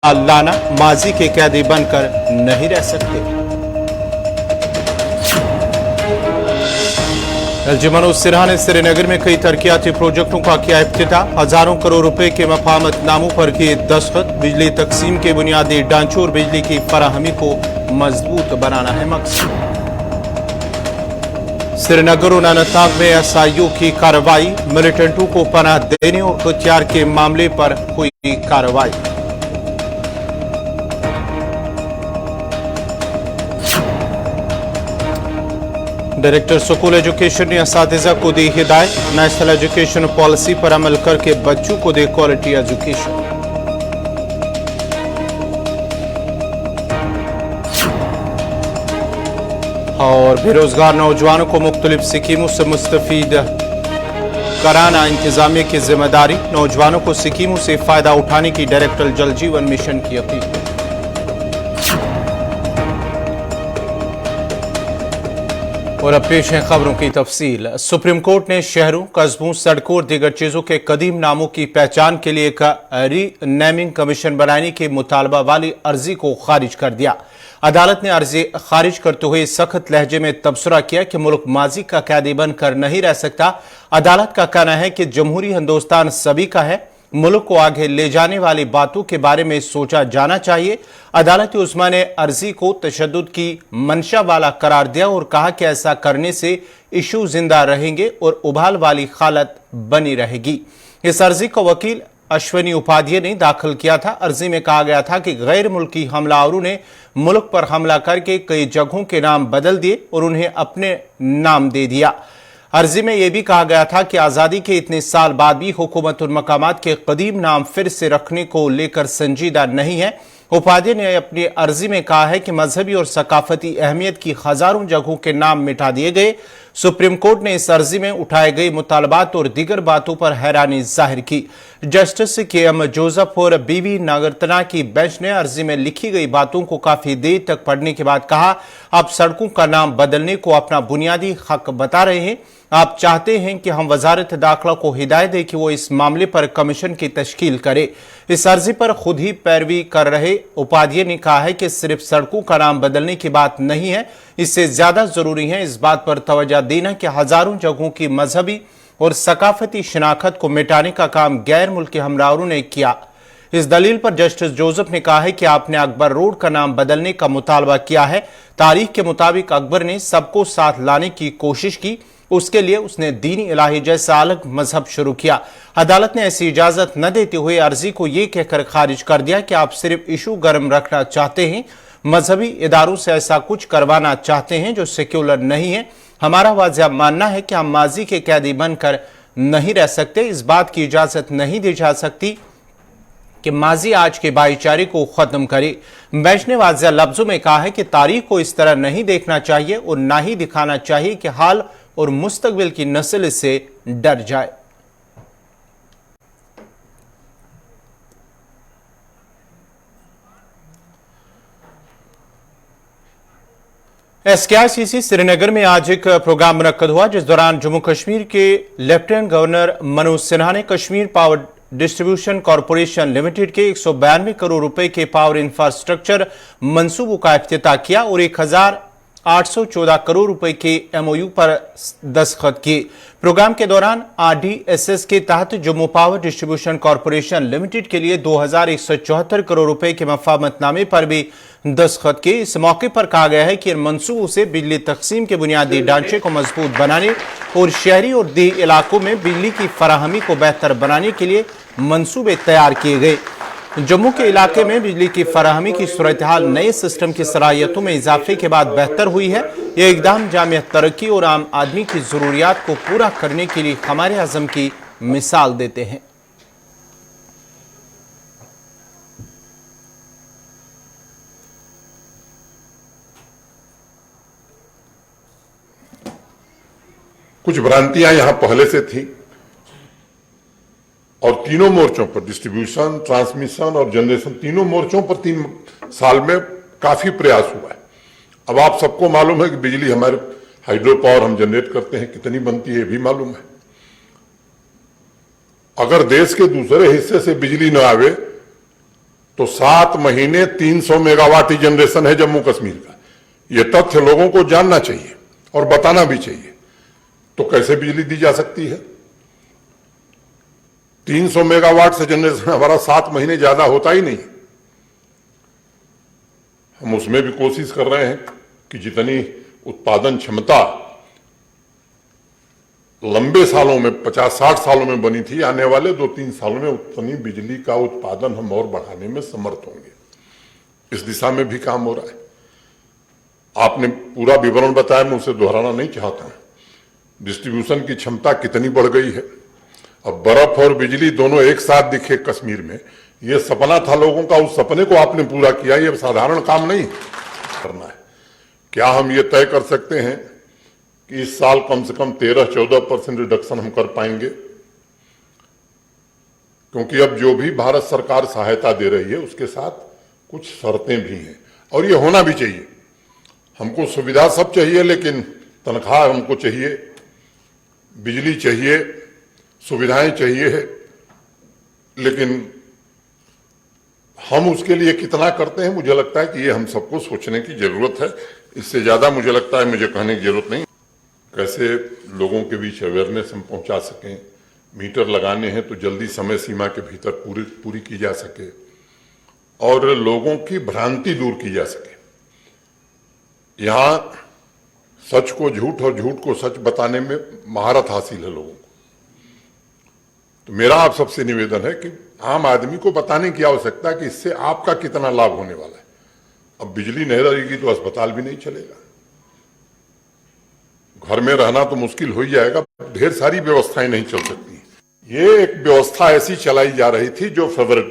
लाना माजी के कैदी बनकर नहीं रह सकते। एलजी मनोज सिन्हा ने श्रीनगर में कई तरक्याती प्रोजेक्टों का किया इफ्तिताह। हजारों करोड़ रुपए के मफाहमतनामों पर किए दस्तखत। बिजली तकसीम के बुनियादी ढांचों और बिजली की फराहमी को मजबूत बनाना है मकसद। श्रीनगर और अनंतनाग में एसआईयू की कार्रवाई। मिलिटेंटों को पनाह देने और हथियार के मामले पर हुई कार्रवाई। डायरेक्टर स्कूल एजुकेशन ने असातिज़ा को दी हिदायत। नेशनल एजुकेशन पॉलिसी पर अमल करके बच्चों को दे क्वालिटी एजुकेशन। और बेरोजगार नौजवानों को मुख्तलिफ स्कीमों से मुस्तफीद कराना इंतजामिया की जिम्मेदारी। नौजवानों को स्कीमों से फायदा उठाने की डायरेक्टर जल जीवन मिशन की अपील। और अब पेश है खबरों की तफसील। सुप्रीम कोर्ट ने शहरों, कस्बों, सड़कों और दीगर चीजों के कदीम नामों की पहचान के लिए एक रीनेमिंग कमीशन बनाने के मुतालबा वाली अर्जी को खारिज कर दिया। अदालत ने अर्जी खारिज करते हुए सख्त लहजे में तबसरा किया कि मुल्क माजी का कैदी बनकर नहीं रह सकता। अदालत का कहना है कि जमहूरी हिंदुस्तान सभी का है। मुल्क को आगे ले जाने वाली बातों के बारे में सोचा जाना चाहिए। अदालत उस्मा ने अर्जी को तशद्दुद की मंशा वाला करार दिया और कहा कि ऐसा करने से इशू जिंदा रहेंगे और उबाल वाली हालत बनी रहेगी। इस अर्जी को वकील अश्विनी उपाध्याय ने दाखिल किया था। अर्जी में कहा गया था कि गैर मुल्की हमलावरों ने मुल्क पर हमला करके कई जगहों के नाम बदल दिए और उन्हें अपने नाम दे दिया। अर्जी में यह भी कहा गया था कि आजादी के इतने साल बाद भी हुकूमत और मकामात के कदीम नाम फिर से रखने को लेकर संजीदा नहीं है। उपाध्याय ने अपनी अर्जी में कहा है कि मजहबी और सकाफती अहमियत की हजारों जगहों के नाम मिटा दिए गए। सुप्रीम कोर्ट ने इस अर्जी में उठाए गए मुतालबात और दीगर बातों पर हैरानी जाहिर की। Justice KM. जोसेफ और बीवी नागरतना की बेंच ने अर्जी में लिखी गई बातों को काफी देर तक पढ़ने के बाद कहा, आप सड़कों का नाम बदलने को अपना बुनियादी हक बता रहे हैं। आप चाहते हैं कि हम वजारत दाखिला को हिदायत दें कि वो इस मामले पर कमीशन की तश्कील करे। इस अर्जी पर खुद ही पैरवी कर रहे उपाध्याय ने कहा है कि सिर्फ सड़कों का नाम बदलने की बात नहीं है, इससे ज्यादा जरूरी है इस बात पर तवज्जो देना कि हजारों जगहों की मजहबी और सकाफती शनाख्त को मिटाने का काम गैर मुल्की हमलावरों ने किया। इस दलील पर जस्टिस जोसेफ ने कहा है कि आपने अकबर रोड का नाम बदलने का मुतालबा किया है। तारीख के मुताबिक अकबर ने सबको साथ लाने की कोशिश की, उसके लिए उसने दीनी इलाही जैसा अलग मजहब शुरू किया। अदालत ने ऐसी इजाजत न देते हुए अर्जी को यह कहकर खारिज कर दिया कि आप सिर्फ इशू गर्म रखना चाहते हैं, मजहबी इदारों से ऐसा कुछ करवाना चाहते हैं जो सेक्युलर नहीं है। हमारा वाज़ेह मानना है कि हम माजी के कैदी बनकर नहीं रह सकते। इस बात की इजाजत नहीं दी जा सकती कि माजी आज के भाईचारे को खत्म करे। बेंच ने वाज़ेह लफ्जों में कहा है कि तारीख को इस तरह नहीं देखना चाहिए और ना ही दिखाना चाहिए कि हाल और मुस्तकबिल की नस्ल इससे डर जाए। SKICC श्रीनगर में आज एक प्रोग्राम मुनक्कद हुआ जिस दौरान जम्मू कश्मीर के लेफ्टिनेंट गवर्नर मनोज सिन्हा ने Kashmir power distribution corporation limited के 192 करोड़ रुपए के पावर इंफ्रास्ट्रक्चर मंसूबों का इफ्तिताह किया और 1814 करोड़ रुपए के MOU पर दस्तखत किए। प्रोग्राम के दौरान RDSS के तहत Jammu power distribution corporation limited के लिए 2174 करोड़ रुपए के मफाहमतनामे पर भी दस्तखत किए। इस मौके पर कहा गया है कि इन मंसूबों से बिजली तकसीम के बुनियादी ढांचे को मजबूत बनाने और शहरी और देही इलाकों में बिजली की फराहमी को बेहतर बनाने के लिए मंसूबे तैयार किए गए। जम्मू के इलाके में बिजली की फराहमी की सूरत हाल नए सिस्टम की सलाहियतों में इजाफे के बाद बेहतर हुई है। यह इकदाम जामिया तरक्की और आम आदमी की जरूरियात को पूरा करने के लिए हमारे अज़म की मिसाल देते हैं। कुछ भ्रांतियां यहां पहले से थी और तीनों मोर्चों पर डिस्ट्रीब्यूशन, ट्रांसमिशन और जनरेशन, तीनों मोर्चों पर 3 साल में काफी प्रयास हुआ है। अब आप सबको मालूम है कि बिजली हमारे हाइड्रो पावर हम जनरेट करते हैं कितनी बनती है भी मालूम है। अगर देश के दूसरे हिस्से से बिजली न आवे तो 7 महीने 300 मेगावाट ही जनरेशन है जम्मू कश्मीर का। यह तथ्य लोगों को जानना चाहिए और बताना भी चाहिए। तो कैसे बिजली दी जा सकती है? 300 मेगावाट से जनरेशन हमारा 7 महीने ज्यादा होता ही नहीं। हम उसमें भी कोशिश कर रहे हैं कि जितनी उत्पादन क्षमता लंबे सालों में 50-60 सालों में बनी थी, आने वाले 2-3 सालों में उतनी बिजली का उत्पादन हम और बढ़ाने में समर्थ होंगे। इस दिशा में भी काम हो रहा है। आपने पूरा विवरण बताया, मैं उसे दोहराना नहीं चाहता हूं। डिस्ट्रीब्यूशन की क्षमता कितनी बढ़ गई है। अब बर्फ और बिजली दोनों एक साथ दिखे कश्मीर में, यह सपना था लोगों का, उस सपने को आपने पूरा किया। यह साधारण काम नहीं करना है। क्या हम ये तय कर सकते हैं कि इस साल कम से कम 13-14% रिडक्शन हम कर पाएंगे? क्योंकि अब जो भी भारत सरकार सहायता दे रही है उसके साथ कुछ शर्तें भी हैं, और ये होना भी चाहिए। हमको सुविधा सब चाहिए, लेकिन तनख्वाह हमको चाहिए, बिजली चाहिए, सुविधाएं चाहिए, लेकिन हम उसके लिए कितना करते हैं, मुझे लगता है कि ये हम सबको सोचने की जरूरत है। इससे ज्यादा मुझे लगता है मुझे कहने की जरूरत नहीं। कैसे लोगों के बीच अवेयरनेस हम पहुंचा सकें, मीटर लगाने हैं तो जल्दी समय सीमा के भीतर पूरी की जा सके, और लोगों की भ्रांति दूर की जा सके। यहां सच को झूठ और झूठ को सच बताने में महारत हासिल है लोगों को। तो मेरा आप सबसे निवेदन है कि आम आदमी को बताने की आवश्यकता है कि इससे आपका कितना लाभ होने वाला है। अब बिजली नहीं रहेगी तो अस्पताल भी नहीं चलेगा, घर में रहना तो मुश्किल हो ही जाएगा, ढेर सारी व्यवस्थाएं नहीं चल सकती। ये एक व्यवस्था ऐसी चलाई जा रही थी जो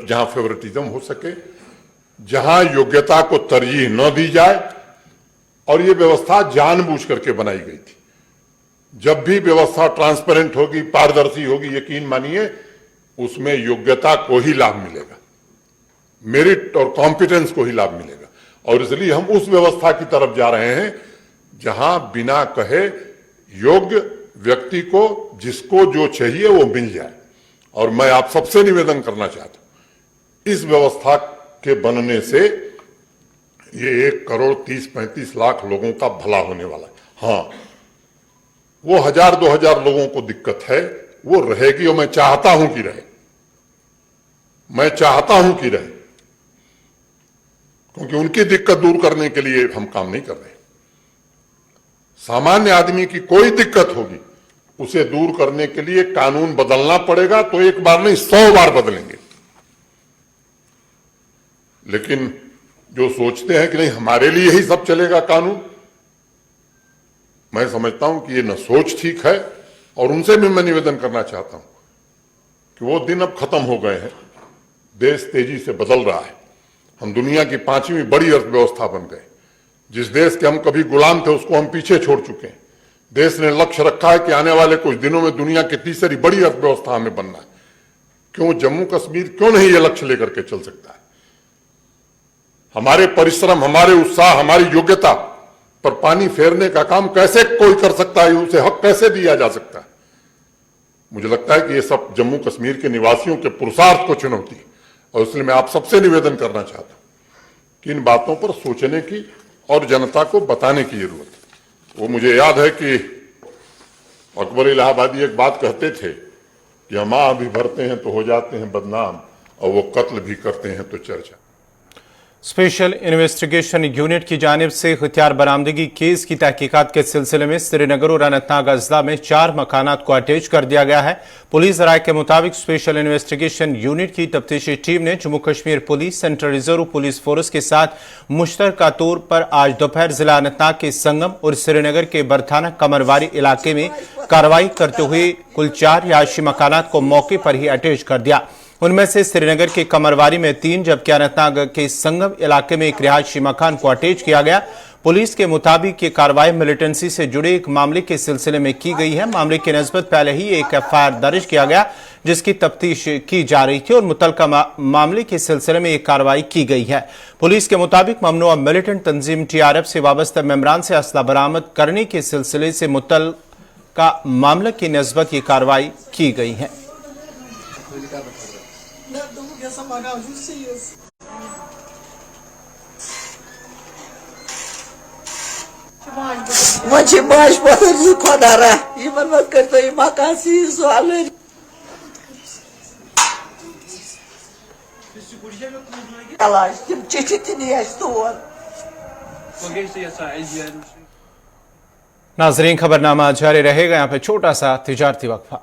जहां फेवरेटिज्म हो सके, जहां योग्यता को तरजीह न दी जाए, और ये व्यवस्था जानबूझ करके बनाई गई थी। जब भी व्यवस्था ट्रांसपेरेंट होगी, पारदर्शी होगी, यकीन मानिए उसमें योग्यता को ही लाभ मिलेगा, मेरिट और कॉम्पिटेंस को ही लाभ मिलेगा। और इसलिए हम उस व्यवस्था की तरफ जा रहे हैं जहां बिना कहे योग्य व्यक्ति को जिसको जो चाहिए वो मिल जाए। और मैं आप सबसे निवेदन करना चाहता हूं, इस व्यवस्था के बनने से ये 1,30,35 लाख लोगों का भला होने वाला है। हां, वो 1,000-2,000 लोगों को दिक्कत है, वो रहेगी, और मैं चाहता हूं कि रहे, मैं चाहता हूं कि रहे, क्योंकि उनकी दिक्कत दूर करने के लिए हम काम नहीं कर रहे। सामान्य आदमी की कोई दिक्कत होगी, उसे दूर करने के लिए कानून बदलना पड़ेगा, तो एक बार नहीं 100 बार बदलेंगे। लेकिन जो सोचते हैं कि नहीं हमारे लिए ही सब चलेगा कानून, मैं समझता हूं कि ये न सोच ठीक है। और उनसे भी मैं निवेदन करना चाहता हूं कि वो दिन अब खत्म हो गए हैं। देश तेजी से बदल रहा है, हम दुनिया की 5वीं बड़ी अर्थव्यवस्था बन गए। जिस देश के हम कभी गुलाम थे उसको हम पीछे छोड़ चुके हैं। देश ने लक्ष्य रखा है कि आने वाले कुछ दिनों में दुनिया की तीसरी बड़ी अर्थव्यवस्था हमें बनना है। क्यों जम्मू कश्मीर क्यों नहीं ये लक्ष्य लेकर के चल सकता है? हमारे परिश्रम, हमारे उत्साह, हमारी योग्यता पर पानी फेरने का काम कैसे कोई कर सकता है? उसे हक कैसे दिया जा सकता है? मुझे लगता है कि ये सब जम्मू कश्मीर के निवासियों के पुरुषार्थ को चुनौती है। और इसलिए मैं आप सबसे निवेदन करना चाहता हूं कि इन बातों पर सोचने की और जनता को बताने की जरूरत है। वो मुझे याद है कि अकबर इलाहाबादी एक बात कहते थे कि हम आह भी भरते हैं तो हो जाते हैं बदनाम, और वो कत्ल भी करते हैं तो चर्चा। स्पेशल इन्वेस्टिगेशन यूनिट की जानिब से हथियार बरामदगी केस की तहकीकात के सिलसिले में श्रीनगर और अनंतनाग अजला में 4 मकानात को अटैच कर दिया गया है। पुलिस राय के मुताबिक स्पेशल इन्वेस्टिगेशन यूनिट की तफ्तीशी टीम ने Jammu Kashmir police, central reserve police force के साथ मुश्तरका तौर पर आज दोपहर जिला अनंतनाग के संगम और श्रीनगर के बरथाना कमरवारी इलाके में कार्रवाई करते हुए कुल 4 रिहायशी मकानात को मौके पर ही अटैच कर दिया। उनमें से श्रीनगर के कमरवारी में 3 जबकि अनंतनाग के संगम इलाके में एक रिहायशी मकान को अटैच किया गया। पुलिस के मुताबिक ये कार्रवाई मिलिटेंसी से जुड़े एक मामले के सिलसिले में की गई है। मामले की निस्बत पहले ही एक FIR दर्ज किया गया जिसकी तफ्तीश की जा रही थी और मुतल्लिका मामले के सिलसिले में एक कार्रवाई की गई है। पुलिस के मुताबिक ममनुआ मिलिटेंट तंजीम TRF से वाबस्ता मेंबरान से असला बरामद करने के सिलसिले से मुतल्लिका मामले की निस्बत ये कार्रवाई की गई है। मुझे माश पता खुदा रहा ये मत करते ये मकासी सवाल तलाश तुम चिट्ठी नहीं है तो नाजरीन खबरनामा जारी रहेगा। यहाँ पे छोटा सा तिजारती वक्फा।